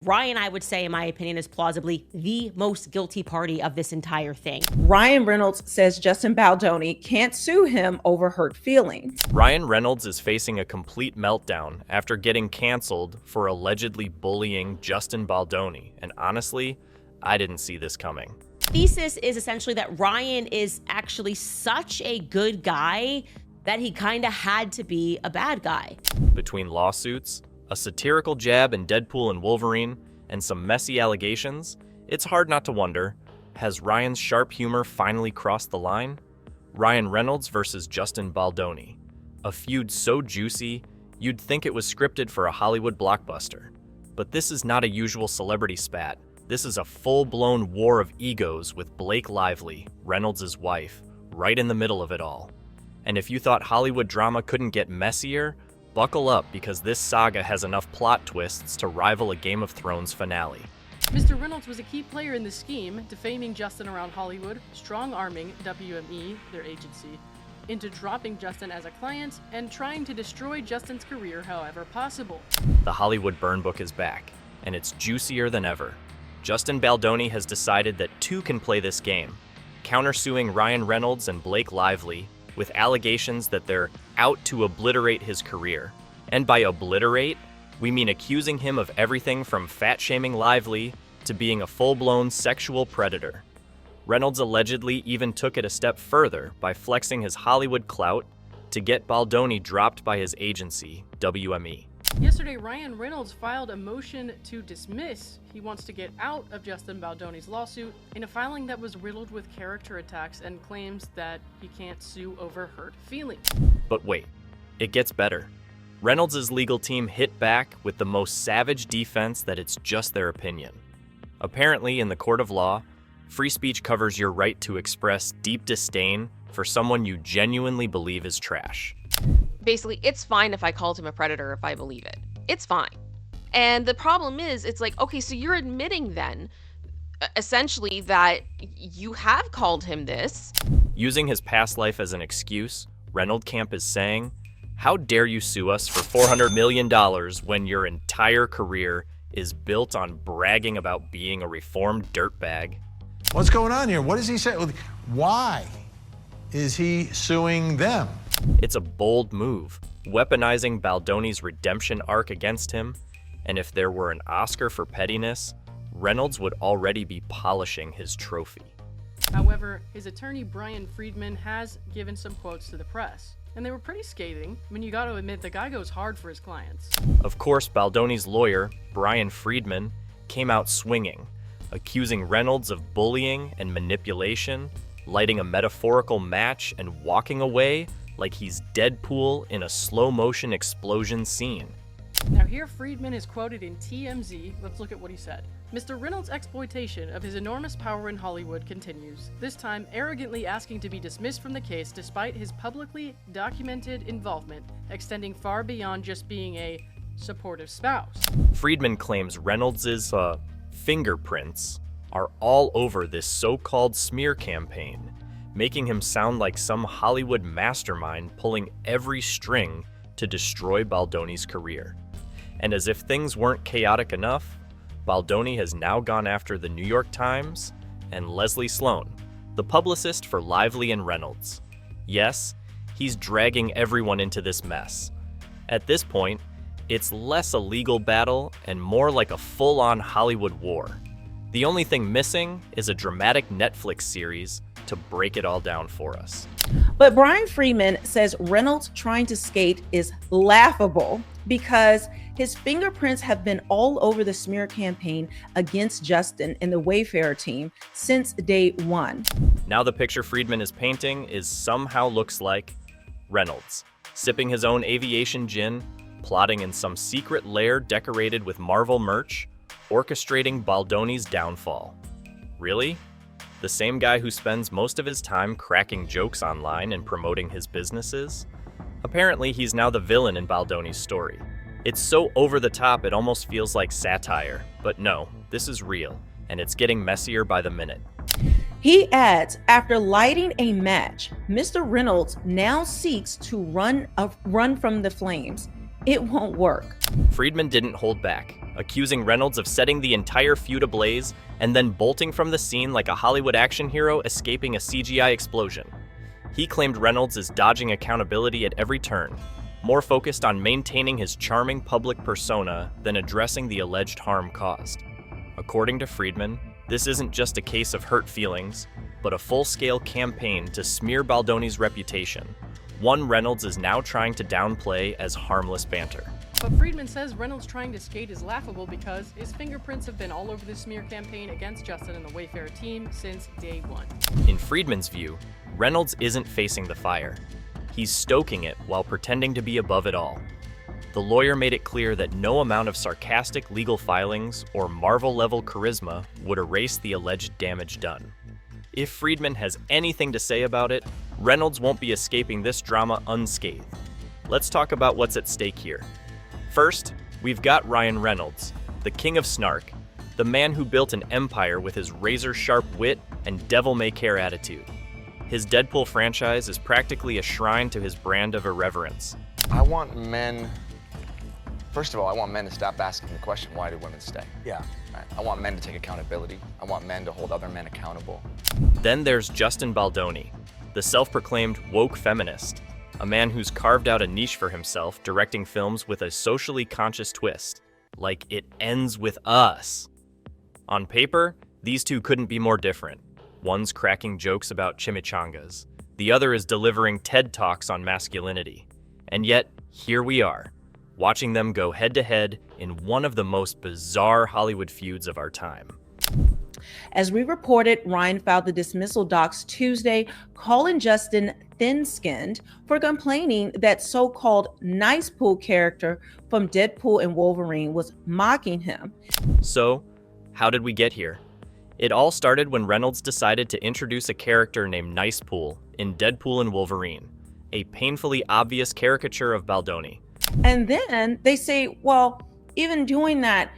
Ryan, I would say, in my opinion, is plausibly the most guilty party of this entire thing. Ryan Reynolds says Justin Baldoni can't sue him over hurt feelings. Ryan Reynolds is facing a complete meltdown after getting canceled for allegedly bullying Justin Baldoni, and honestly, I didn't see this coming. Thesis is essentially that Ryan is actually such a good guy that he kind of had to be a bad guy. Between lawsuits, a satirical jab in Deadpool and Wolverine, and some messy allegations, it's hard not to wonder, has Ryan's sharp humor finally crossed the line? Ryan Reynolds versus Justin Baldoni. A feud so juicy, you'd think it was scripted for a Hollywood blockbuster. But this is not a usual celebrity spat. This is a full-blown war of egos with Blake Lively, Reynolds' wife, right in the middle of it all. And if you thought Hollywood drama couldn't get messier, buckle up, because this saga has enough plot twists to rival a Game of Thrones finale. Mr. Reynolds was a key player in the scheme, defaming Justin around Hollywood, strong-arming WME, their agency, into dropping Justin as a client, and trying to destroy Justin's career however possible. The Hollywood burn book is back, and it's juicier than ever. Justin Baldoni has decided that two can play this game, countersuing Ryan Reynolds and Blake Lively with allegations that they're out to obliterate his career. And by obliterate, we mean accusing him of everything from fat-shaming Lively to being a full-blown sexual predator. Reynolds allegedly even took it a step further by flexing his Hollywood clout to get Baldoni dropped by his agency, WME. Yesterday, Ryan Reynolds filed a motion to dismiss. He wants to get out of Justin Baldoni's lawsuit in a filing that was riddled with character attacks and claims that he can't sue over hurt feelings. But wait, it gets better. Reynolds' legal team hit back with the most savage defense that it's just their opinion. Apparently, in the court of law, free speech covers your right to express deep disdain for someone you genuinely believe is trash. Basically, it's fine if I called him a predator if I believe it. It's fine. And the problem is, it's like, okay, so you're admitting then, essentially, that you have called him this. Using his past life as an excuse, Reynolds Camp is saying, how dare you sue us for $400 million when your entire career is built on bragging about being a reformed dirtbag? What's going on here? What does he say? Why is he suing them? It's a bold move, weaponizing Baldoni's redemption arc against him, and if there were an Oscar for pettiness, Reynolds would already be polishing his trophy. However, his attorney Brian Friedman has given some quotes to the press, and they were pretty scathing. I mean, you gotta admit, the guy goes hard for his clients. Of course, Baldoni's lawyer, Brian Friedman, came out swinging, accusing Reynolds of bullying and manipulation, lighting a metaphorical match and walking away like he's Deadpool in a slow-motion explosion scene. Now here Friedman is quoted in TMZ. Let's look at what he said. Mr. Reynolds' exploitation of his enormous power in Hollywood continues, this time arrogantly asking to be dismissed from the case despite his publicly documented involvement extending far beyond just being a supportive spouse. Friedman claims Reynolds' fingerprints are all over this so-called smear campaign, making him sound like some Hollywood mastermind pulling every string to destroy Baldoni's career. And as if things weren't chaotic enough, Baldoni has now gone after the New York Times and Leslie Sloan, the publicist for Lively and Reynolds. Yes, he's dragging everyone into this mess. At this point, it's less a legal battle and more like a full-on Hollywood war. The only thing missing is a dramatic Netflix series to break it all down for us. But Brian Friedman says Reynolds trying to skate is laughable because his fingerprints have been all over the smear campaign against Justin and the Wayfarer team since day one. Now the picture Friedman is painting somehow looks like Reynolds, sipping his own aviation gin, plotting in some secret lair decorated with Marvel merch, orchestrating Baldoni's downfall. Really? The same guy who spends most of his time cracking jokes online and promoting his businesses? Apparently, he's now the villain in Baldoni's story. It's so over the top it almost feels like satire, but no, this is real, and it's getting messier by the minute. He adds, after lighting a match, Mr. Reynolds now seeks to run from the flames. It won't work. Friedman didn't hold back, accusing Reynolds of setting the entire feud ablaze and then bolting from the scene like a Hollywood action hero escaping a CGI explosion. He claimed Reynolds is dodging accountability at every turn, more focused on maintaining his charming public persona than addressing the alleged harm caused. According to Friedman, this isn't just a case of hurt feelings, but a full-scale campaign to smear Baldoni's reputation, one Reynolds is now trying to downplay as harmless banter. But Friedman says Reynolds trying to skate is laughable because his fingerprints have been all over the smear campaign against Justin and the Wayfarer team since day one. In Friedman's view, Reynolds isn't facing the fire. He's stoking it while pretending to be above it all. The lawyer made it clear that no amount of sarcastic legal filings or Marvel-level charisma would erase the alleged damage done. If Friedman has anything to say about it, Reynolds won't be escaping this drama unscathed. Let's talk about what's at stake here. First, we've got Ryan Reynolds, the king of snark, the man who built an empire with his razor-sharp wit and devil-may-care attitude. His Deadpool franchise is practically a shrine to his brand of irreverence. I want men, first of all, I want men to stop asking the question, why do women stay? Yeah. Right? I want men to take accountability. I want men to hold other men accountable. Then there's Justin Baldoni, the self-proclaimed woke feminist, a man who's carved out a niche for himself directing films with a socially conscious twist, like It Ends With Us. On paper, these two couldn't be more different. One's cracking jokes about chimichangas, the other is delivering TED Talks on masculinity. And yet, here we are, watching them go head-to-head in one of the most bizarre Hollywood feuds of our time. As we reported, Ryan filed the dismissal docs Tuesday, calling Justin thin-skinned for complaining that so-called nice pool character from Deadpool and Wolverine was mocking him. So, how did we get here? It all started when Reynolds decided to introduce a character named Nice Pool in Deadpool and Wolverine, a painfully obvious caricature of Baldoni. And then they say, well, even doing that,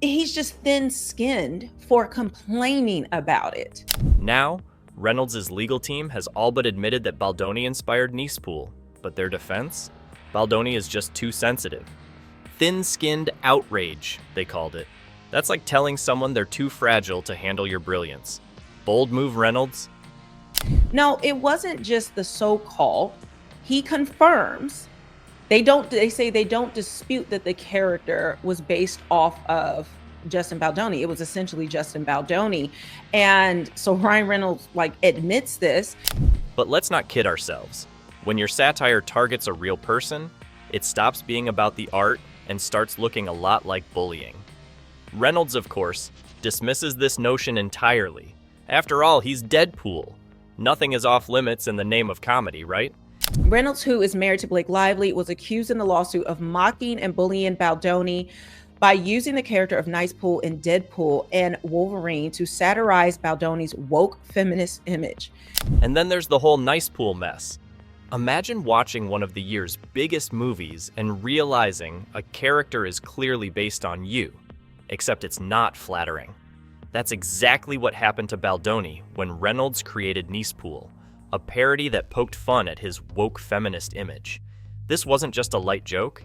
he's just thin-skinned for complaining about it. Now, Reynolds' legal team has all but admitted that Baldoni inspired Nice Pool, but their defense? Baldoni is just too sensitive. Thin-skinned outrage, they called it. That's like telling someone they're too fragile to handle your brilliance. Bold move, Reynolds. No, it wasn't just the so-called. He confirms. They say they don't dispute that the character was based off of Justin Baldoni. It was essentially Justin Baldoni. And so Ryan Reynolds admits this. But let's not kid ourselves. When your satire targets a real person, it stops being about the art and starts looking a lot like bullying. Reynolds, of course, dismisses this notion entirely. After all, he's Deadpool. Nothing is off limits in the name of comedy, right? Reynolds, who is married to Blake Lively, was accused in the lawsuit of mocking and bullying Baldoni by using the character of Nice Pool in Deadpool and Wolverine to satirize Baldoni's woke feminist image. And then there's the whole Nice Pool mess. Imagine watching one of the year's biggest movies and realizing a character is clearly based on you, except it's not flattering. That's exactly what happened to Baldoni when Reynolds created Nice Pool, a parody that poked fun at his woke feminist image. This wasn't just a light joke,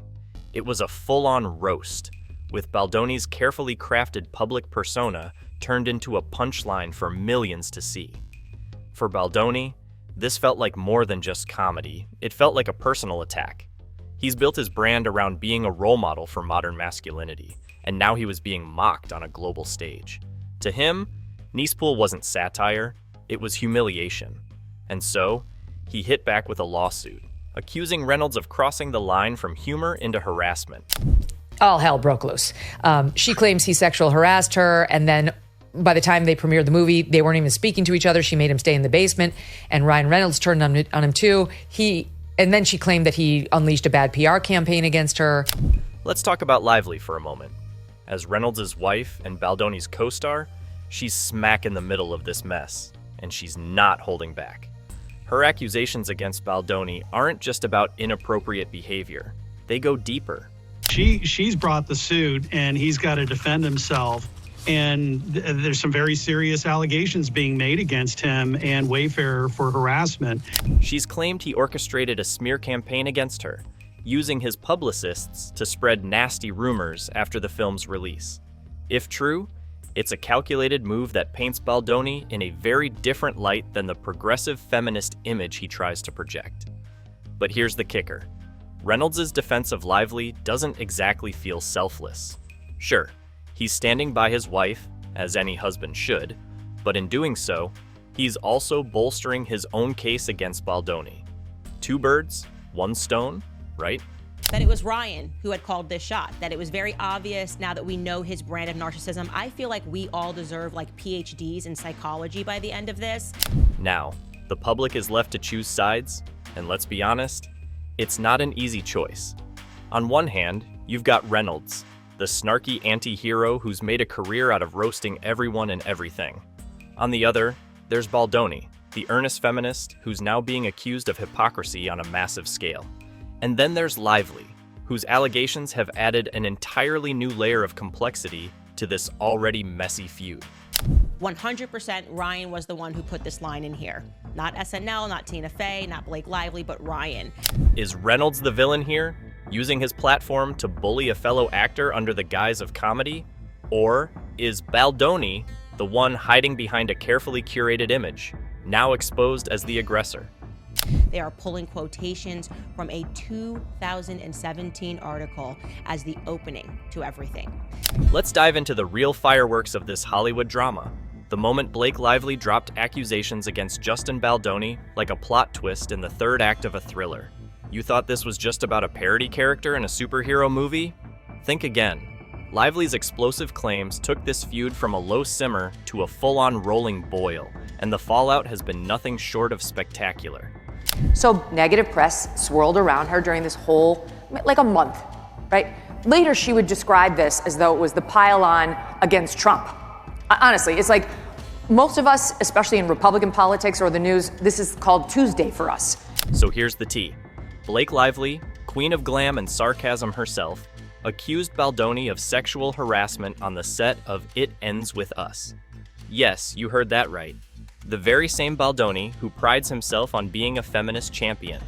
it was a full-on roast, with Baldoni's carefully crafted public persona turned into a punchline for millions to see. For Baldoni, this felt like more than just comedy, it felt like a personal attack. He's built his brand around being a role model for modern masculinity, and now he was being mocked on a global stage. To him, Nice Pool wasn't satire, it was humiliation. And so, he hit back with a lawsuit, accusing Reynolds of crossing the line from humor into harassment. All hell broke loose. She claims he sexual harassed her, and then by the time they premiered the movie, they weren't even speaking to each other. She made him stay in the basement, and Ryan Reynolds turned on him too. And then she claimed that he unleashed a bad PR campaign against her. Let's talk about Lively for a moment. As Reynolds' wife and Baldoni's co-star, she's smack in the middle of this mess, and she's not holding back. Her accusations against Baldoni aren't just about inappropriate behavior. They go deeper. She's brought the suit, and he's got to defend himself. And there's some very serious allegations being made against him and Wayfarer for harassment. She's claimed he orchestrated a smear campaign against her, using his publicists to spread nasty rumors after the film's release. If true, it's a calculated move that paints Baldoni in a very different light than the progressive feminist image he tries to project. But here's the kicker. Reynolds' defense of Lively doesn't exactly feel selfless. Sure, he's standing by his wife, as any husband should, but in doing so, he's also bolstering his own case against Baldoni. Two birds, one stone, right? That it was Ryan who had called this shot, that it was very obvious now that we know his brand of narcissism. I feel like we all deserve like PhDs in psychology by the end of this. Now, the public is left to choose sides, and let's be honest, it's not an easy choice. On one hand, you've got Reynolds, the snarky anti-hero who's made a career out of roasting everyone and everything. On the other, there's Baldoni, the earnest feminist who's now being accused of hypocrisy on a massive scale. And then there's Lively, whose allegations have added an entirely new layer of complexity to this already messy feud. 100% Ryan was the one who put this line in here. Not SNL, not Tina Fey, not Blake Lively, but Ryan. Is Reynolds the villain here, using his platform to bully a fellow actor under the guise of comedy? Or is Baldoni the one hiding behind a carefully curated image, now exposed as the aggressor? They are pulling quotations from a 2017 article as the opening to everything. Let's dive into the real fireworks of this Hollywood drama. The moment Blake Lively dropped accusations against Justin Baldoni like a plot twist in the third act of a thriller. You thought this was just about a parody character in a superhero movie? Think again. Lively's explosive claims took this feud from a low simmer to a full-on rolling boil, and the fallout has been nothing short of spectacular. So negative press swirled around her during this whole, like a month, right? Later, she would describe this as though it was the pile-on against Trump. Honestly, it's like most of us, especially in Republican politics or the news, this is called Tuesday for us. So here's the tea. Blake Lively, queen of glam and sarcasm herself, accused Baldoni of sexual harassment on the set of It Ends With Us. Yes, you heard that right. The very same Baldoni who prides himself on being a feminist champion.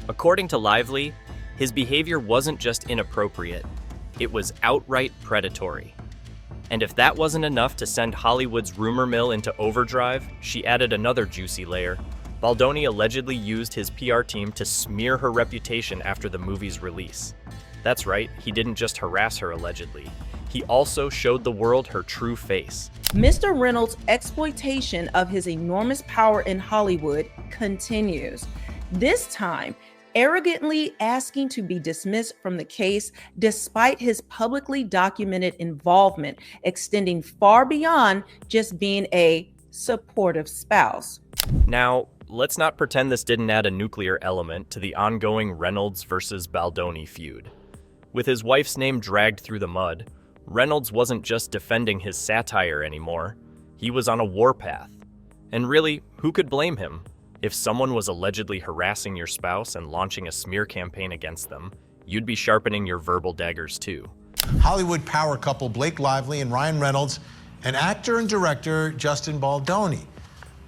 According to Lively, his behavior wasn't just inappropriate, it was outright predatory. And if that wasn't enough to send Hollywood's rumor mill into overdrive, she added another juicy layer. Baldoni allegedly used his PR team to smear her reputation after the movie's release. That's right, he didn't just harass her allegedly. He also showed the world her true face. Mr. Reynolds' exploitation of his enormous power in Hollywood continues. This time, arrogantly asking to be dismissed from the case despite his publicly documented involvement extending far beyond just being a supportive spouse. Now, let's not pretend this didn't add a nuclear element to the ongoing Reynolds versus Baldoni feud. With his wife's name dragged through the mud, Reynolds wasn't just defending his satire anymore, he was on a warpath. And really, who could blame him? If someone was allegedly harassing your spouse and launching a smear campaign against them, you'd be sharpening your verbal daggers too. Hollywood power couple Blake Lively and Ryan Reynolds, and actor and director Justin Baldoni.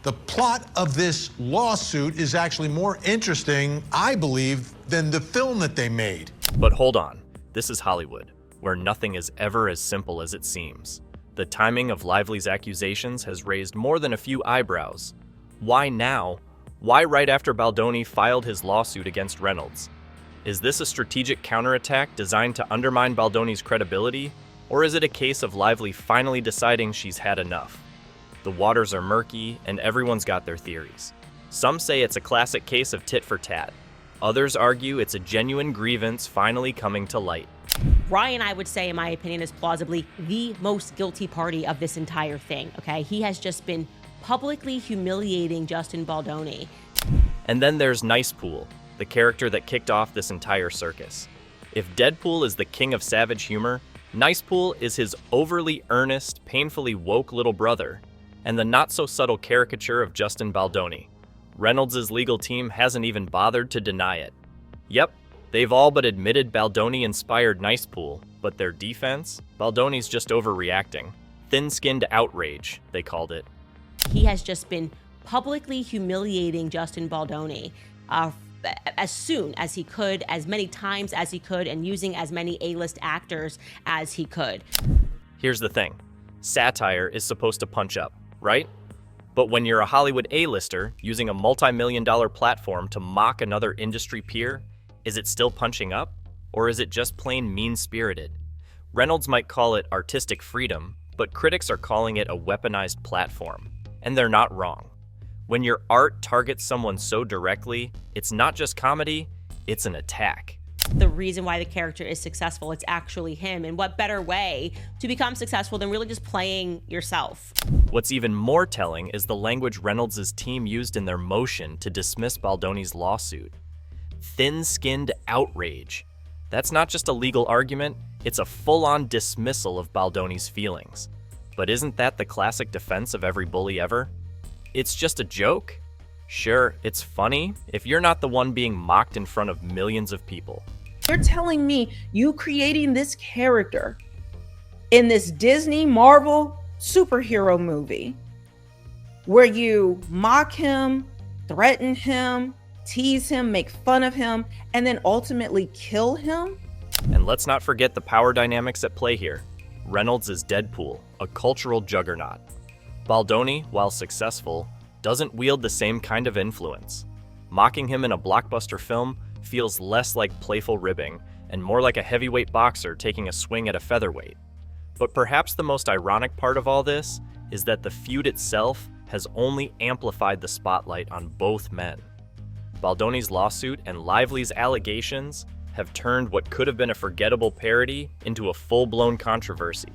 The plot of this lawsuit is actually more interesting, I believe, than the film that they made. But hold on, this is Hollywood, where nothing is ever as simple as it seems. The timing of Lively's accusations has raised more than a few eyebrows. Why now? Why right after Baldoni filed his lawsuit against Reynolds? Is this a strategic counterattack designed to undermine Baldoni's credibility? Or is it a case of Lively finally deciding she's had enough? The waters are murky, and everyone's got their theories. Some say it's a classic case of tit for tat. Others argue it's a genuine grievance finally coming to light. Ryan, I would say, in my opinion, is plausibly the most guilty party of this entire thing, okay? He has just been publicly humiliating Justin Baldoni. And then there's Nicepool, the character that kicked off this entire circus. If Deadpool is the king of savage humor, Nicepool is his overly earnest, painfully woke little brother, and the not-so-subtle caricature of Justin Baldoni. Reynolds' legal team hasn't even bothered to deny it. Yep, they've all but admitted Baldoni inspired Nicepool, but their defense? Baldoni's just overreacting. Thin-skinned outrage, they called it. He has just been publicly humiliating Justin Baldoni as soon as he could, as many times as he could, and using as many A-list actors as he could. Here's the thing. Satire is supposed to punch up, right? But when you're a Hollywood A-lister using a multi-million-dollar platform to mock another industry peer, is it still punching up? Or is it just plain mean-spirited? Reynolds might call it artistic freedom, but critics are calling it a weaponized platform. And they're not wrong. When your art targets someone so directly, it's not just comedy, it's an attack. The reason why the character is successful, it's actually him. And what better way to become successful than really just playing yourself? What's even more telling is the language Reynolds' team used in their motion to dismiss Baldoni's lawsuit. Thin-skinned outrage. That's not just a legal argument, it's a full-on dismissal of Baldoni's feelings. But isn't that the classic defense of every bully ever? It's just a joke? Sure, it's funny if you're not the one being mocked in front of millions of people. You're telling me you creating this character in this Disney Marvel superhero movie where you mock him, threaten him, tease him, make fun of him, and then ultimately kill him? And let's not forget the power dynamics at play here. Reynolds is Deadpool, a cultural juggernaut. Baldoni, while successful, doesn't wield the same kind of influence. Mocking him in a blockbuster film feels less like playful ribbing and more like a heavyweight boxer taking a swing at a featherweight. But perhaps the most ironic part of all this is that the feud itself has only amplified the spotlight on both men. Baldoni's lawsuit and Lively's allegations have turned what could have been a forgettable parody into a full-blown controversy.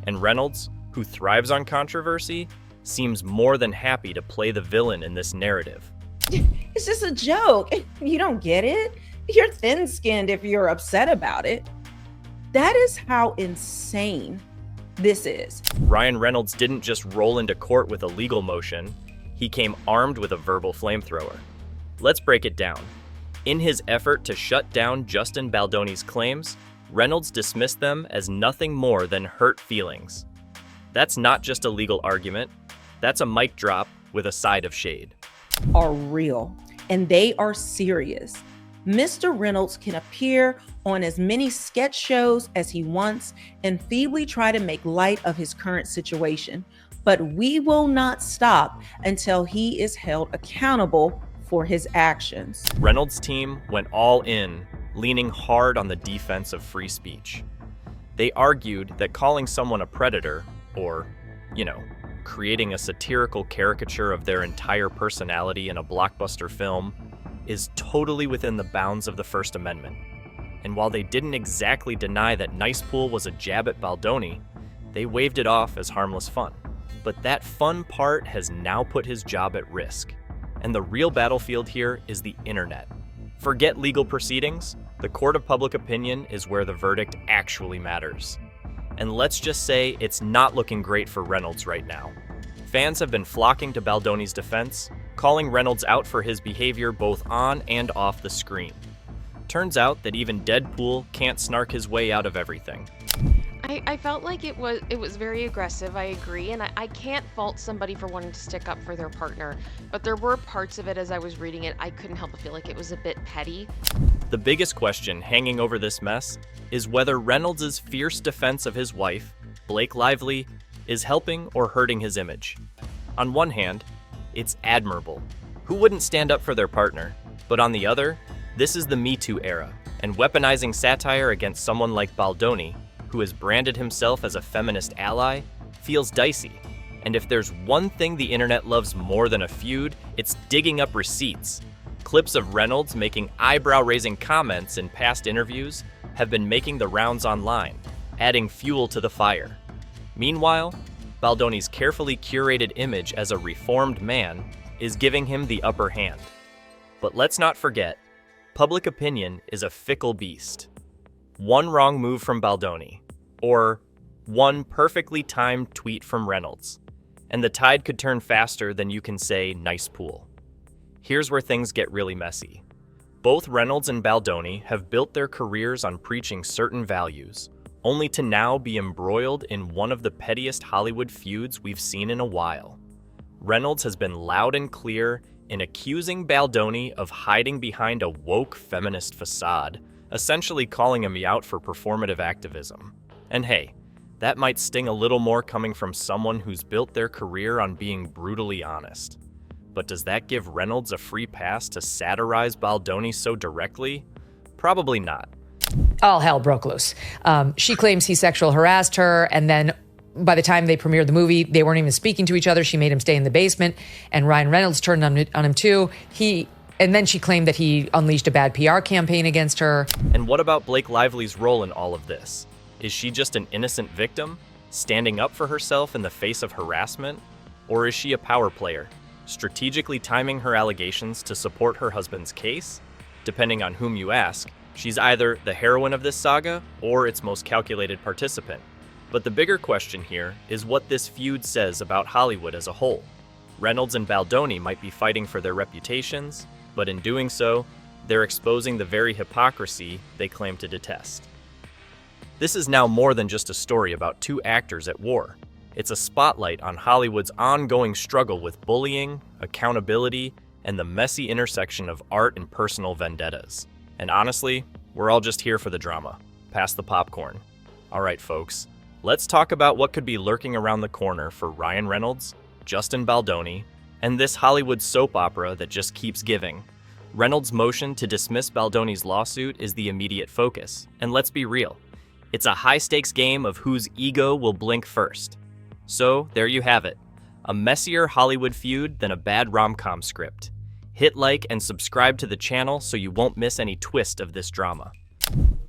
And Reynolds, who thrives on controversy, seems more than happy to play the villain in this narrative. It's just a joke. You don't get it? You're thin-skinned if you're upset about it. That is how insane this is. Ryan Reynolds didn't just roll into court with a legal motion, he came armed with a verbal flamethrower. Let's break it down. In his effort to shut down Justin Baldoni's claims, Reynolds dismissed them as nothing more than hurt feelings. That's not just a legal argument, that's a mic drop with a side of shade. Are real, and they are serious. Mr. Reynolds can appear on as many sketch shows as he wants and feebly try to make light of his current situation, but we will not stop until he is held accountable for his actions. Reynolds' team went all in, leaning hard on the defense of free speech. They argued that calling someone a predator, or, creating a satirical caricature of their entire personality in a blockbuster film, is totally within the bounds of the First Amendment. And while they didn't exactly deny that Nicepool was a jab at Baldoni, they waved it off as harmless fun. But that fun part has now put his job at risk. And the real battlefield here is the internet. Forget legal proceedings, the court of public opinion is where the verdict actually matters. And let's just say it's not looking great for Reynolds right now. Fans have been flocking to Baldoni's defense, calling Reynolds out for his behavior both on and off the screen. Turns out that even Deadpool can't snark his way out of everything. I felt like it was very aggressive, I agree, and I can't fault somebody for wanting to stick up for their partner, but there were parts of it as I was reading it, I couldn't help but feel like it was a bit petty. The biggest question hanging over this mess is whether Reynolds' fierce defense of his wife, Blake Lively, is helping or hurting his image. On one hand, it's admirable. Who wouldn't stand up for their partner? But on the other, this is the Me Too era, and weaponizing satire against someone like Baldoni, who has branded himself as a feminist ally, feels dicey. And if there's one thing the internet loves more than a feud, it's digging up receipts. Clips of Reynolds making eyebrow-raising comments in past interviews have been making the rounds online, adding fuel to the fire. Meanwhile, Baldoni's carefully curated image as a reformed man is giving him the upper hand. But let's not forget, public opinion is a fickle beast. One wrong move from Baldoni, or one perfectly timed tweet from Reynolds, and the tide could turn faster than you can say nice pool. Here's where things get really messy. Both Reynolds and Baldoni have built their careers on preaching certain values, only to now be embroiled in one of the pettiest Hollywood feuds we've seen in a while. Reynolds has been loud and clear in accusing Baldoni of hiding behind a woke feminist facade, essentially calling him out for performative activism. And hey, that might sting a little more coming from someone who's built their career on being brutally honest. But does that give Reynolds a free pass to satirize Baldoni so directly? Probably not. All hell broke loose. She claims he sexual harassed her, and then by the time they premiered the movie, they weren't even speaking to each other. She made him stay in the basement, and Ryan Reynolds turned on him too. And then she claimed that he unleashed a bad PR campaign against her. And what about Blake Lively's role in all of this? Is she just an innocent victim, standing up for herself in the face of harassment? Or is she a power player, strategically timing her allegations to support her husband's case? Depending on whom you ask, she's either the heroine of this saga or its most calculated participant. But the bigger question here is what this feud says about Hollywood as a whole. Reynolds and Baldoni might be fighting for their reputations, but in doing so, they're exposing the very hypocrisy they claim to detest. This is now more than just a story about two actors at war. It's a spotlight on Hollywood's ongoing struggle with bullying, accountability, and the messy intersection of art and personal vendettas. And honestly, we're all just here for the drama. Pass the popcorn. All right, folks, let's talk about what could be lurking around the corner for Ryan Reynolds, Justin Baldoni, and this Hollywood soap opera that just keeps giving. Reynolds' motion to dismiss Baldoni's lawsuit is the immediate focus, and let's be real, it's a high-stakes game of whose ego will blink first. So, there you have it, a messier Hollywood feud than a bad rom-com script. Hit like and subscribe to the channel so you won't miss any twist of this drama.